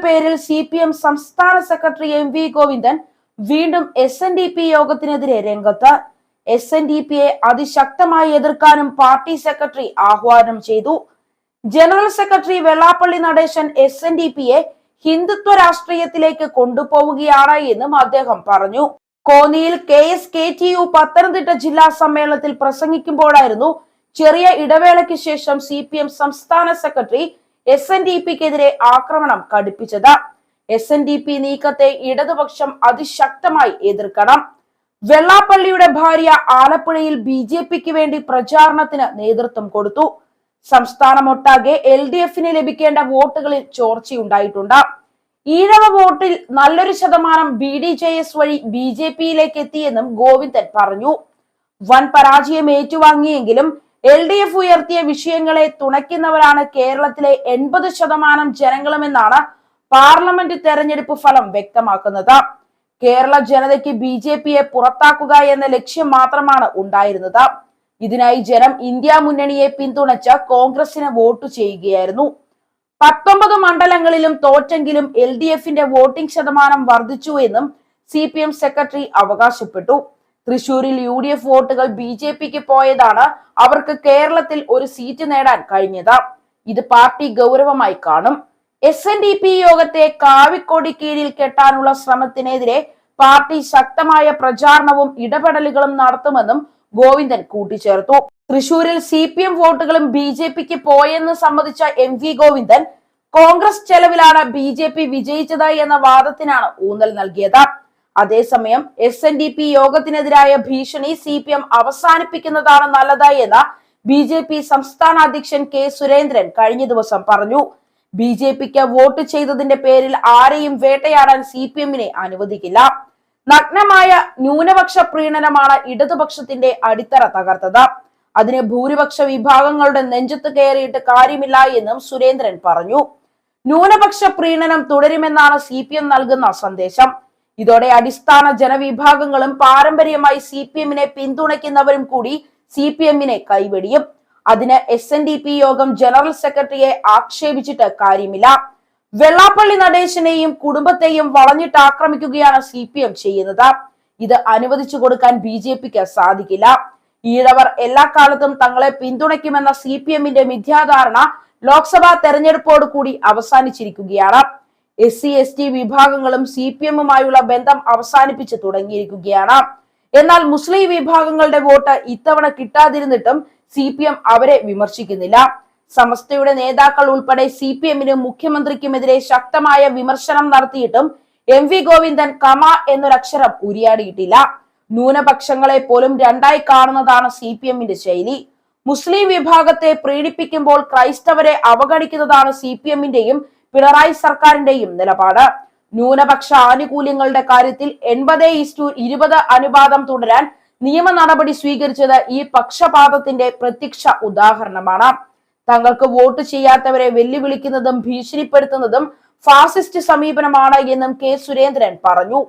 പേരിൽ CPM സംസ്ഥാന secretary MV Govindan വീണ്ടും SNDP യോഗത്തിനെതിരെ രംഗത്ത്. SNDPയെ അതിശക്തമായി എതിർക്കാനും പാർട്ടി സെക്രട്ടറി ആഹ്വാനം ചെയ്തു. ജനറൽ സെക്രട്ടറി വെള്ളാപ്പള്ളി നടേശൻ SNDPയെ ഹിന്ദുത്വ രാഷ്ട്രീയത്തിലേക്ക് കൊണ്ടുപോവുകയാണ് എന്നും അദ്ദേഹം പറഞ്ഞു. കോന്നിയിൽ KSKTU പത്തനംതിട്ട ജില്ലാ സമ്മേളനത്തിൽ പ്രസംഗിക്കുമ്പോഴായിരുന്നു ചെറിയ ഇടവേളയ്ക്ക് ശേഷം CPM സംസ്ഥാന സെക്രട്ടറി SNDPക്കെതിരെ ആക്രമണം കടുപ്പിച്ചത്. SNDP നീക്കത്തെ ഇടതുപക്ഷം അതിശക്തമായി എതിർക്കണം. വെള്ളാപ്പള്ളിയുടെ ഭാര്യ ആലപ്പുഴയിൽ BJPക്ക് വേണ്ടി പ്രചാരണത്തിന് നേതൃത്വം കൊടുത്തു. സംസ്ഥാനമൊട്ടാകെ LDFന് ലഭിക്കേണ്ട വോട്ടുകളിൽ ചോർച്ചയുണ്ടായിട്ടുണ്ട്. ഈഴവ വോട്ടിൽ നല്ലൊരു ശതമാനം BDJS വഴി BJPയിലേക്ക് എത്തിയെന്നും ഗോവിന്ദൻ പറഞ്ഞു. വൻ പരാജയം ഏറ്റുവാങ്ങിയെങ്കിലും LDF ഉയർത്തിയ വിഷയങ്ങളെ തുണയ്ക്കുന്നവരാണ് കേരളത്തിലെ 80% ജനങ്ങളുമെന്നാണ് പാർലമെന്റ് തെരഞ്ഞെടുപ്പ് ഫലം വ്യക്തമാക്കുന്നത്. കേരള ജനതയ്ക്ക് BJPയെ പുറത്താക്കുക എന്ന ലക്ഷ്യം മാത്രമാണ് ഉണ്ടായിരുന്നത്. ഇതിനായി ജനം ഇന്ത്യ മുന്നണിയെ പിന്തുണച്ച് കോൺഗ്രസിന് വോട്ട് ചെയ്യുകയായിരുന്നു. 19 മണ്ഡലങ്ങളിലും തോറ്റെങ്കിലും LDFന്റെ വോട്ടിംഗ് ശതമാനം വർദ്ധിച്ചു എന്നും CPM സെക്രട്ടറി അവകാശപ്പെട്ടു. തൃശൂരിൽ UDF വോട്ടുകൾ BJPക്ക് പോയതാണ് അവർക്ക് കേരളത്തിൽ ഒരു സീറ്റ് നേടാൻ കഴിഞ്ഞത്. ഇത് പാർട്ടി ഗൗരവമായി കാണും. SNDP യോഗത്തെ കാവിക്കൊടി കീഴിൽ കെട്ടാനുള്ള ശ്രമത്തിനെതിരെ പാർട്ടി ശക്തമായ പ്രചാരണവും ഇടപെടലുകളും നടത്തുമെന്നും ഗോവിന്ദൻ കൂട്ടിച്ചേർത്തു. തൃശൂരിൽ CPM വോട്ടുകളും BJPക്ക് പോയെന്ന് സമ്മതിച്ച MV ഗോവിന്ദൻ കോൺഗ്രസ് ചെലവിലാണ് BJP വിജയിച്ചത് എന്ന വാദത്തിനാണ് ഊന്നൽ നൽകിയത്. അതേസമയം SNDP യോഗത്തിനെതിരായ ഭീഷണി CPM അവസാനിപ്പിക്കുന്നതാണ് നല്ലത് എന്ന് BJP സംസ്ഥാന അധ്യക്ഷൻ K സുരേന്ദ്രൻ കഴിഞ്ഞ ദിവസം പറഞ്ഞു. BJPക്ക് വോട്ട് ചെയ്തതിന്റെ പേരിൽ ആരെയും വേട്ടയാടാൻ CPMനെ അനുവദിക്കില്ല. നഗ്നമായ ന്യൂനപക്ഷ പ്രീണനമാണ് ഇടതുപക്ഷത്തിന്റെ അടിത്തറ തകർത്തത്. അതിന് ഭൂരിപക്ഷ വിഭാഗങ്ങളുടെ നെഞ്ചത്ത് കയറിയിട്ട് കാര്യമില്ല എന്നും സുരേന്ദ്രൻ പറഞ്ഞു. ന്യൂനപക്ഷ പ്രീണനം തുടരുമെന്നാണ് CPM നൽകുന്ന സന്ദേശം. ഇതോടെ അടിസ്ഥാന ജനവിഭാഗങ്ങളും പാരമ്പര്യമായി CPMനെ പിന്തുണയ്ക്കുന്നവരും കൂടി CPMനെ കൈവെടിയും. അതിന് SNDP യോഗം ജനറൽ സെക്രട്ടറിയെ ആക്ഷേപിച്ചിട്ട് കാര്യമില്ല. വെള്ളാപ്പള്ളി നടേശനെയും കുടുംബത്തെയും വളഞ്ഞിട്ട് ആക്രമിക്കുകയാണ് CPM ചെയ്യുന്നത്. ഇത് അനുവദിച്ചു കൊടുക്കാൻ BJPക്ക് സാധിക്കില്ല. ഈഴവർ എല്ലാ കാലത്തും തങ്ങളെ പിന്തുണയ്ക്കുമെന്ന CPMന്റെ മിഥ്യാധാരണ ലോക്സഭാ തെരഞ്ഞെടുപ്പോട് കൂടി അവസാനിച്ചിരിക്കുകയാണ്. SC/ST വിഭാഗങ്ങളും CPMുമായുള്ള ബന്ധം അവസാനിപ്പിച്ചു തുടങ്ങിയിരിക്കുകയാണ്. എന്നാൽ മുസ്ലിം വിഭാഗങ്ങളുടെ വോട്ട് ഇത്തവണ കിട്ടാതിരുന്നിട്ടും CPM അവരെ വിമർശിക്കുന്നില്ല. സമസ്തയുടെ നേതാക്കൾ ഉൾപ്പെടെ CPMനും മുഖ്യമന്ത്രിക്കുമെതിരെ ശക്തമായ വിമർശനം നടത്തിയിട്ടും MV ഗോവിന്ദൻ കമ എന്നൊരക്ഷരം ഉരിയാടിയിട്ടില്ല. ന്യൂനപക്ഷങ്ങളെ പോലും രണ്ടായി കാണുന്നതാണ് CPMന്റെ ശൈലി. മുസ്ലിം വിഭാഗത്തെ പ്രീണിപ്പിക്കുമ്പോൾ ക്രൈസ്തവരെ അവഗണിക്കുന്നതാണ് CPMന്റെയും പിണറായി സർക്കാരിന്റെയും നിലപാട്. ന്യൂനപക്ഷ ആനുകൂല്യങ്ങളുടെ കാര്യത്തിൽ 80:20 അനുപാതം തുടരാൻ നിയമ നടപടി സ്വീകരിച്ചത് ഈ പക്ഷപാതത്തിന്റെ പ്രത്യക്ഷ ഉദാഹരണമാണ്. തങ്ങൾക്ക് വോട്ട് ചെയ്യാത്തവരെ വെല്ലുവിളിക്കുന്നതും ഭീഷണിപ്പെടുത്തുന്നതും ഫാസിസ്റ്റ് സമീപനമാണ് എന്നും K സുരേന്ദ്രൻ പറഞ്ഞു.